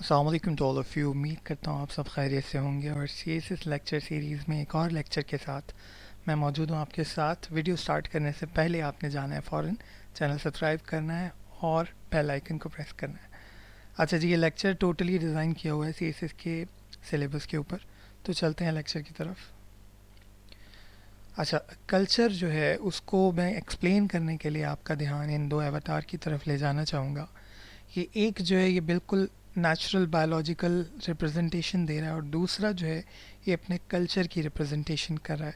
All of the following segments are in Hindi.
अस्सलाम वालेकुम टू ऑल ऑफ़ यू। उम्मीद करता हूँ आप सब खैरियत से होंगे और इस लेक्चर सीरीज़ में एक और लेक्चर के साथ मैं मौजूद हूँ आपके साथ। वीडियो स्टार्ट करने से पहले आपने जाना है फ़ौरन चैनल सब्सक्राइब करना है और बेल आइकन को प्रेस करना है। अच्छा जी, ये लेक्चर टोटली डिज़ाइन किया हुआ है सीएसएस के सिलेबस के ऊपर। तो चलते हैं लेक्चर की तरफ। अच्छा, कल्चर जो है उसको मैं एक्सप्लेन करने के लिए आपका ध्यान इन दो एवतार की तरफ ले जाना चाहूँगा। ये एक जो है ये बिल्कुल नेचुरल बायोलॉजिकल रिप्रेजेंटेशन दे रहा है और दूसरा जो है ये अपने कल्चर की रिप्रेजेंटेशन कर रहा है।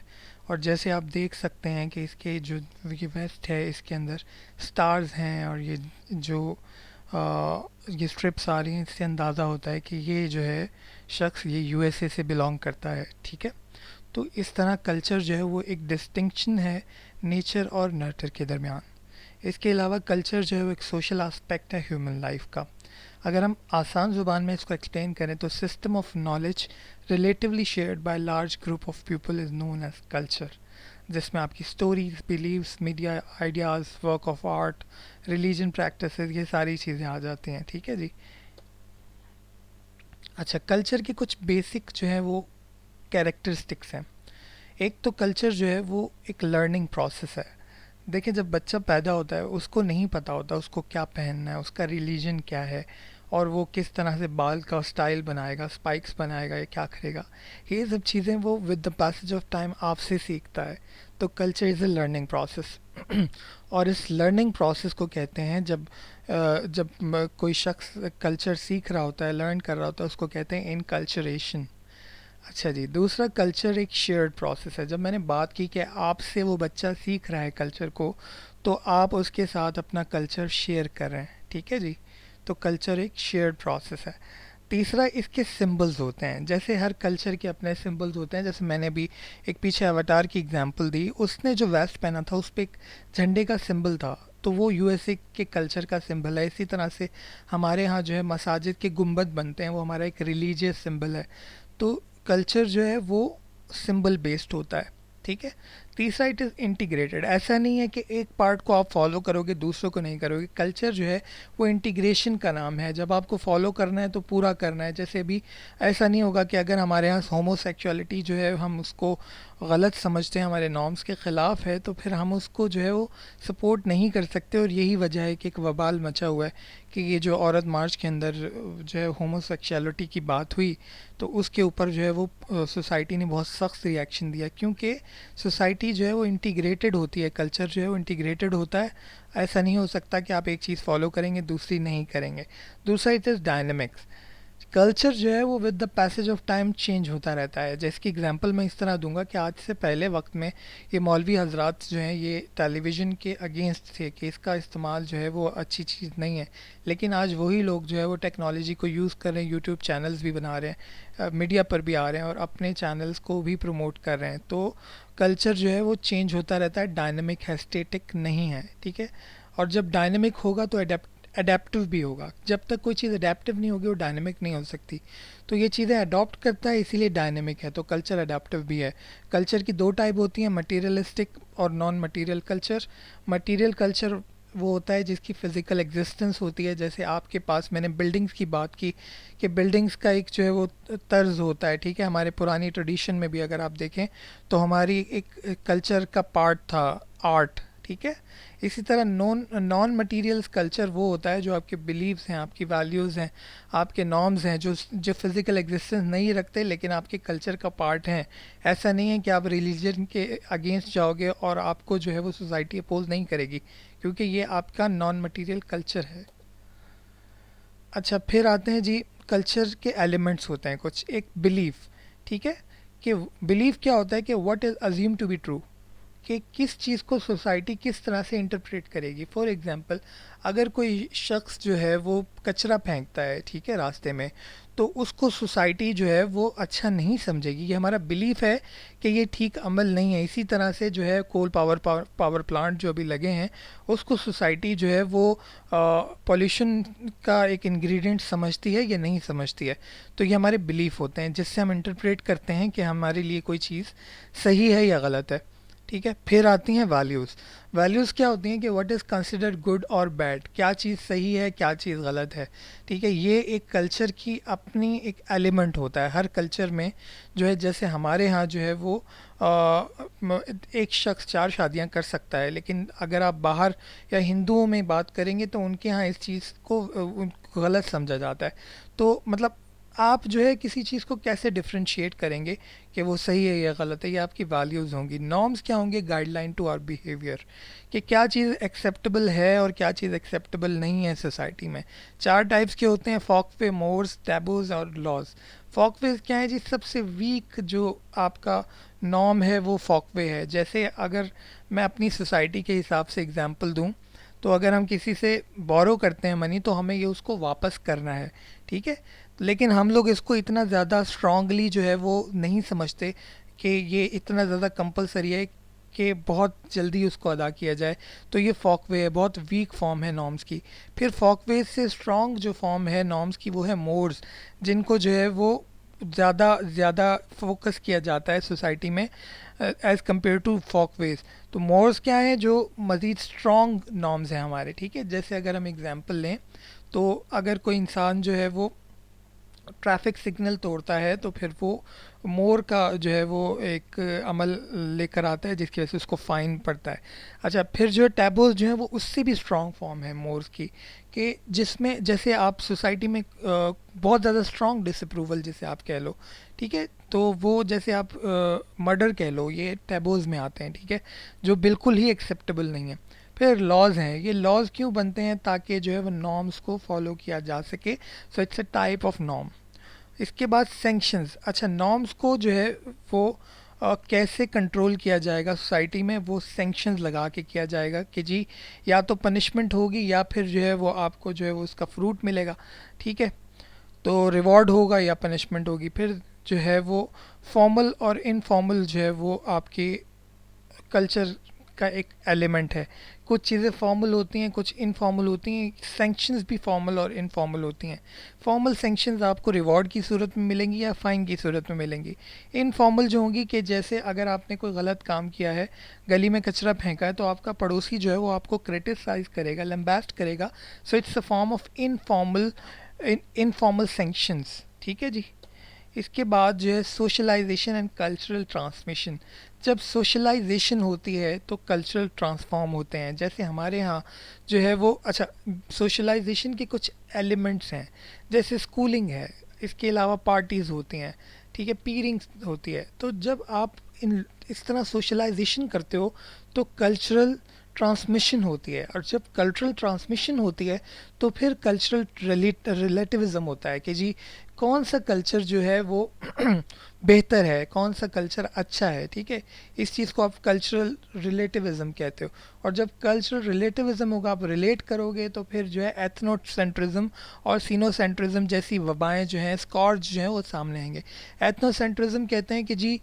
और जैसे आप देख सकते हैं कि इसके जो ये वेस्ट है इसके अंदर स्टार्स हैं और ये जो ये स्ट्रिप्स आ रही हैं, इससे अंदाज़ा होता है कि ये जो है शख्स ये यूएसए से बिलोंग करता है। ठीक है, तो इस तरह कल्चर जो है वो एक डिस्टिंक्शन है नेचर और नर्चर के दरमियान। इसके अलावा कल्चर जो है वो एक सोशल एस्पेक्ट है ह्यूमन लाइफ का। अगर हम आसान ज़ुबान में इसको एक्सप्लेन करें तो system of knowledge relatively shared by large group of people is known as culture, जिसमें आपकी stories, beliefs, media ideas, work of art, religion practices, ये सारी चीज़ें आ जाती हैं। ठीक है जी। अच्छा, कल्चर के कुछ बेसिक जो है वो कैरेक्टरिस्टिक्स हैं। एक तो कल्चर जो है वो एक लर्निंग प्रोसेस है। देखिए, जब बच्चा पैदा होता है उसको नहीं पता होता उसको क्या पहनना है, उसका रिलीजन क्या है और वो किस तरह से बाल का स्टाइल बनाएगा, स्पाइक्स बनाएगा या क्या करेगा। ये सब चीज़ें वो with the passage of time आपसे सीखता है। तो culture is a learning process. और इस लर्निंग प्रोसेस को कहते हैं जब कोई शख्स कल्चर सीख रहा होता है, लर्न कर रहा होता है, उसको कहते हैं इनकल्चरेशन। अच्छा जी, दूसरा कल्चर एक शेयर्ड प्रोसेस है। जब मैंने बात की कि आपसे वो बच्चा सीख रहा है कल्चर को, तो आप उसके साथ अपना कल्चर शेयर कर रहे हैं। ठीक है जी, तो कल्चर एक शेयर्ड प्रोसेस है। तीसरा, इसके सिंबल्स होते हैं। जैसे हर कल्चर के अपने सिंबल्स होते हैं। जैसे मैंने भी एक पीछे अवतार की एग्जांपल दी, उसने जो वेस्ट पहना था उस पर एक झंडे का सिंबल था, तो वो यूएसए के कल्चर का सिंबल है। इसी तरह से हमारे यहाँ जो है मसाजिद के गुंबद बनते हैं, वो हमारा एक रिलीजियस सिंबल है। तो कल्चर जो है वो सिंबल बेस्ड होता है। ठीक है। तीसरा, इट इज़ इंटीग्रेटेड। ऐसा नहीं है कि एक पार्ट को आप फॉलो करोगे दूसरों को नहीं करोगे। कल्चर जो है वो इंटीग्रेशन का नाम है। जब आपको फॉलो करना है तो पूरा करना है। जैसे अभी ऐसा नहीं होगा कि अगर हमारे यहाँ होमोसेक्सुअलिटी जो है हम उसको गलत समझते हैं, हमारे नॉर्म्स के ख़िलाफ़ है, तो फिर हम उसको जो है वो सपोर्ट नहीं कर सकते। और यही वजह है कि एक वबाल मचा हुआ है कि ये जो औरत मार्च के अंदर जो है होमोसेक्सुअलिटी की बात हुई, तो उसके ऊपर जो है वो सोसाइटी ने बहुत सख्त रिएक्शन दिया, क्योंकि सोसाइटी जो है वो इंटीग्रेटेड होती है, कल्चर जो है वो इंटीग्रेटेड होता है। ऐसा नहीं हो सकता कि आप एक चीज़ फॉलो करेंगे दूसरी नहीं करेंगे। दूसरा, इट इज़ डायनेमिक्स। कल्चर जो है वो with the passage of time change होता रहता है। जैसे एग्जांपल मैं इस तरह दूंगा कि आज से पहले वक्त में ये मौलवी हजरात जो हैं ये टेलीविज़न के अगेंस्ट थे कि इसका इस्तेमाल जो है वो अच्छी चीज़ नहीं है। लेकिन आज वही लोग जो है वो टेक्नोलॉजी को यूज़ कर रहे हैं, यूट्यूब चैनल्स भी बना रहे हैं, मीडिया पर भी आ रहे हैं और अपने चैनल्स को भी प्रमोट कर रहे हैं। तो कल्चर जो है वो चेंज होता रहता है, डायनेमिक है, स्टेटिक नहीं है। ठीक है। और जब डायनेमिक होगा तो अडेप्टिव भी होगा। जब तक कोई चीज़ अडेप्टिव नहीं होगी वो डायनेमिक नहीं हो सकती। तो ये चीज़ें अडॉप्ट करता है, इसीलिए डायनेमिक है। तो कल्चर अडेप्टिव भी है। कल्चर की दो टाइप होती हैं, मटीरियलिस्टिक और non material culture. Material culture वो होता है जिसकी फ़िज़िकल एग्जिस्टेंस होती है। जैसे आपके पास मैंने बिल्डिंग्स की बात की कि बिल्डिंग्स का एक जो है वो तर्ज होता है। ठीक है, हमारे पुरानी ट्रेडिशन में भी अगर आप देखें तो हमारी एक कल्चर का पार्ट था आर्ट। ठीक है। इसी तरह नॉन नॉन मटीरियल्स कल्चर वो होता है जो आपके बिलीव्स हैं, आपकी वैल्यूज़ हैं, आपके नॉर्म्स हैं, जो जो फिज़िकल एग्जिस्टेंस नहीं रखते लेकिन आपके कल्चर का पार्ट हैं। ऐसा नहीं है कि आप रिलीजन के अगेंस्ट जाओगे और आपको जो है वो सोसाइटी अपोज नहीं करेगी, क्योंकि ये आपका नॉन मटीरियल कल्चर है। अच्छा, फिर आते हैं जी, कल्चर के एलिमेंट्स होते हैं कुछ। एक बिलीफ। ठीक है, कि बिलीफ क्या होता है कि what is assume to be true, कि किस चीज़ को सोसाइटी किस तरह से इंटरप्रेट करेगी। फॉर एग्जांपल, अगर कोई शख्स जो है वो कचरा फेंकता है, ठीक है, रास्ते में, तो उसको सोसाइटी जो है वो अच्छा नहीं समझेगी। ये हमारा बिलीफ है कि ये ठीक अमल नहीं है। इसी तरह से जो है कोल पावर प्लांट जो अभी लगे हैं उसको सोसाइटी जो है वो पॉल्यूशन का एक इंग्रेडिएंट समझती है या नहीं समझती है। तो ये हमारे बिलीफ होते हैं जिससे हम इंटरप्रेट करते हैं कि हमारे लिए कोई चीज़ सही है या गलत है। ठीक है। फिर आती हैं वैल्यूज़। वैल्यूज़ क्या होती हैं कि व्हाट इज़ कंसिडर्ड गुड और बैड, क्या चीज़ सही है क्या चीज़ गलत है। ठीक है, ये एक कल्चर की अपनी एक एलिमेंट होता है हर कल्चर में जो है। जैसे हमारे यहाँ जो है वो एक शख्स 4 शादियाँ कर सकता है, लेकिन अगर आप बाहर या हिंदुओं में बात करेंगे तो उनके यहाँ इस चीज़ को उनको गलत समझा जाता है। तो मतलब आप जो है किसी चीज़ को कैसे डिफरेंशिएट करेंगे कि वो सही है या गलत है, ये आपकी वैल्यूज़ होंगी। नॉर्म्स क्या होंगे, गाइडलाइन टू आवर बिहेवियर, कि क्या चीज़ एक्सेप्टेबल है और क्या चीज़ एक्सेप्टेबल नहीं है सोसाइटी में। 4 टाइप्स के होते हैं, फॉकवे, मोर्स, टैबूज और लॉज। फॉकवे क्या है जी, सबसे वीक जो आपका नॉर्म है वो फॉकवे है। जैसे अगर मैं अपनी सोसाइटी के हिसाब से एग्जांपल दूं, तो अगर हम किसी से बोरो करते हैं मनी तो हमें ये उसको वापस करना है, ठीक है। लेकिन हम लोग इसको इतना ज़्यादा स्ट्रांगली जो है वो नहीं समझते कि ये इतना ज़्यादा कंपलसरी है कि बहुत जल्दी उसको अदा किया जाए। तो ये फॉकवे है, बहुत वीक फॉर्म है नॉर्म्स की। फिर फॉकवे से स्ट्रॉन्ग जो फॉर्म है नॉर्म्स की वो है मोड्स, जिनको जो है वो ज़्यादा ज़्यादा फोकस किया जाता है सोसाइटी में एज़ कम्पेयर टू फॉकवेज। तो मोर्स क्या है, जो मज़ीद स्ट्रॉन्ग नॉर्म्स हैं हमारे, ठीक है। जैसे अगर हम एग्जांपल लें तो अगर कोई इंसान जो है वो ट्रैफिक सिग्नल तोड़ता है तो फिर वो मोर का जो है वो एक अमल लेकर आता है जिसकी वजह से उसको फ़ाइन पड़ता है। अच्छा, फिर जो है टैबोज जो है वो उससे भी स्ट्रॉन्ग फॉर्म है मोर्स की, कि जिसमें जैसे आप सोसाइटी में बहुत ज़्यादा स्ट्रॉन्ग डिसअप्रूवल जिसे आप कह लो, ठीक है। तो वो जैसे आप मर्डर कह लो, ये टैबोज में आते हैं, ठीक है, जो बिल्कुल ही एक्सेप्टेबल नहीं है। फिर लॉज हैं, ये लॉज क्यों बनते हैं, ताकि जो है वो नॉर्म्स को फॉलो किया जा सके। So it's a type of norm. इसके बाद सेंक्शंस। अच्छा, नॉर्म्स को जो है वो कैसे कंट्रोल किया जाएगा सोसाइटी में, वो सेंक्शंस लगा के किया जाएगा कि जी या तो पनिशमेंट होगी या फिर जो है वो आपको जो है वो उसका फ्रूट मिलेगा, ठीक है। तो रिवॉर्ड होगा या पनिशमेंट होगी। फिर जो है वो फॉर्मल और इनफॉर्मल जो है वो आपकी कल्चर का एक एलिमेंट है। कुछ चीज़ें फॉर्मल होती हैं, कुछ इनफॉर्मल होती हैं। सैंक्शंस भी फॉर्मल और इनफॉर्मल होती हैं। फॉर्मल सैंक्शंस आपको रिवॉर्ड की सूरत में मिलेंगी या फ़ाइन की सूरत में मिलेंगी। इनफॉर्मल जो होंगी कि जैसे अगर आपने कोई गलत काम किया है, गली में कचरा फेंका है, तो आपका पड़ोसी जो है वो आपको क्रिटिसाइज करेगा, लम्बास्ट करेगा। So it's a form of informal sanctions, ठीक है जी। इसके बाद जो है सोशलाइजेशन एंड कल्चरल ट्रांसमिशन। जब सोशलाइजेशन होती है तो कल्चरल ट्रांसफॉर्म होते हैं। जैसे हमारे यहाँ जो है वो, अच्छा, सोशलाइजेशन के कुछ एलिमेंट्स हैं, जैसे स्कूलिंग है, इसके अलावा पार्टीज़ होती हैं, ठीक है, पीरिंग होती है। तो जब आप इन इस तरह सोशलाइजेशन करते हो तो कल्चरल ट्रांसमिशन होती है, और जब कल्चरल ट्रांसमिशन होती है तो फिर कल्चरल रिलेटिविज़म होता है कि जी कौन सा कल्चर जो है वो बेहतर है, कौन सा कल्चर अच्छा है, ठीक है। इस चीज़ को आप कल्चरल रिलेटिविज़म कहते हो। और जब कल्चरल रिलेटिविज़म होगा, आप रिलेट करोगे, तो फिर जो है एथनोसेंट्रिज्म और सीनोसेंट्रिज्म जैसी वबाएं जो हैं, स्कॉर्ज जो हैं, वो सामने आएंगे। एथनोसेंट्रिज्म कहते हैं कि जी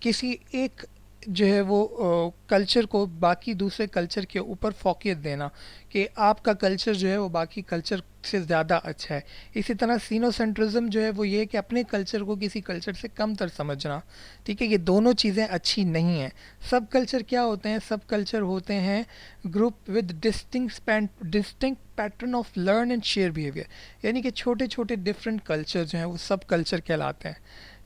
किसी एक जो है वो कल्चर को बाकी दूसरे कल्चर के ऊपर फोकियत देना, कि आपका कल्चर जो है वो बाकी कल्चर से ज़्यादा अच्छा है। इसी तरह सीनोसेंट्रिज्म जो है वो ये है कि अपने कल्चर को किसी कल्चर से कम तर समझना, ठीक है। ये दोनों चीज़ें अच्छी नहीं हैं। सब कल्चर क्या होते हैं, सब कल्चर होते हैं group with distinct pattern of learn and share behaviour, यानी कि छोटे छोटे डिफरेंट कल्चर जो हैं वो सब कल्चर कहलाते हैं,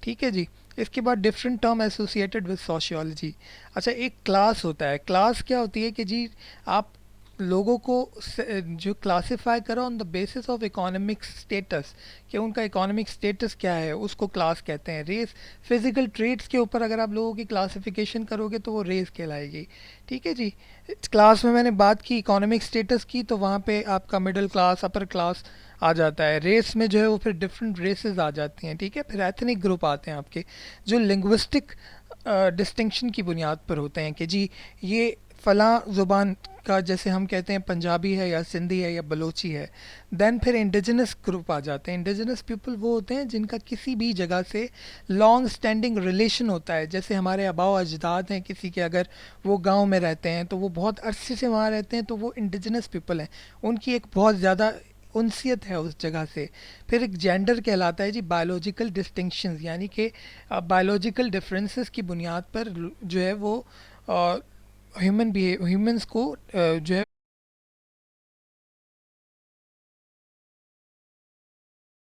ठीक है जी। इसके बाद different term associated with sociology. अच्छा, एक क्लास होता है। क्लास क्या होती है कि जी आप लोगों को जो क्लासिफाई करो on the basis of economic status, कि उनका इकोनॉमिक स्टेटस क्या है, उसको क्लास कहते हैं। रेस, फिजिकल ट्रेट्स के ऊपर अगर आप लोगों की क्लासिफिकेशन करोगे तो वो रेस कहलाएगी, ठीक है जी। क्लास में मैंने बात की इकोनॉमिक स्टेटस की, तो वहाँ पे आपका मिडिल क्लास, अपर क्लास आ जाता है। रेस में जो है वो फिर डिफरेंट रेसेस आ जाती हैं, ठीक है। फिर एथनिक ग्रुप आते हैं आपके, जो लिंग्विस्टिक डिस्टिंक्शन की बुनियाद पर होते हैं कि जी ये फ़लाँ ज़ुबान का, जैसे हम कहते हैं पंजाबी है या सिंधी है या बलोची है। देन फिर इंडिजिनस ग्रुप आ जाते हैं। इंडिजिनस पीपल वो होते हैं जिनका किसी भी जगह से लॉन्ग स्टैंडिंग रिलेशन होता है। जैसे हमारे आबाओ अजदाद हैं किसी के, अगर वो गांव में रहते हैं तो वो बहुत अरसे से वहाँ रहते हैं, तो वो इंडिजिनस पीपल हैं, उनकी एक बहुत ज़्यादा उनसियत है उस जगह से। फिर एक जेंडर कहलाता है जी, बायोलॉजिकल डिस्टिंक्शंस, यानी कि बायोलॉजिकल डिफरेंसेस की बुनियाद पर जो है वो ह्यूमंस को जो है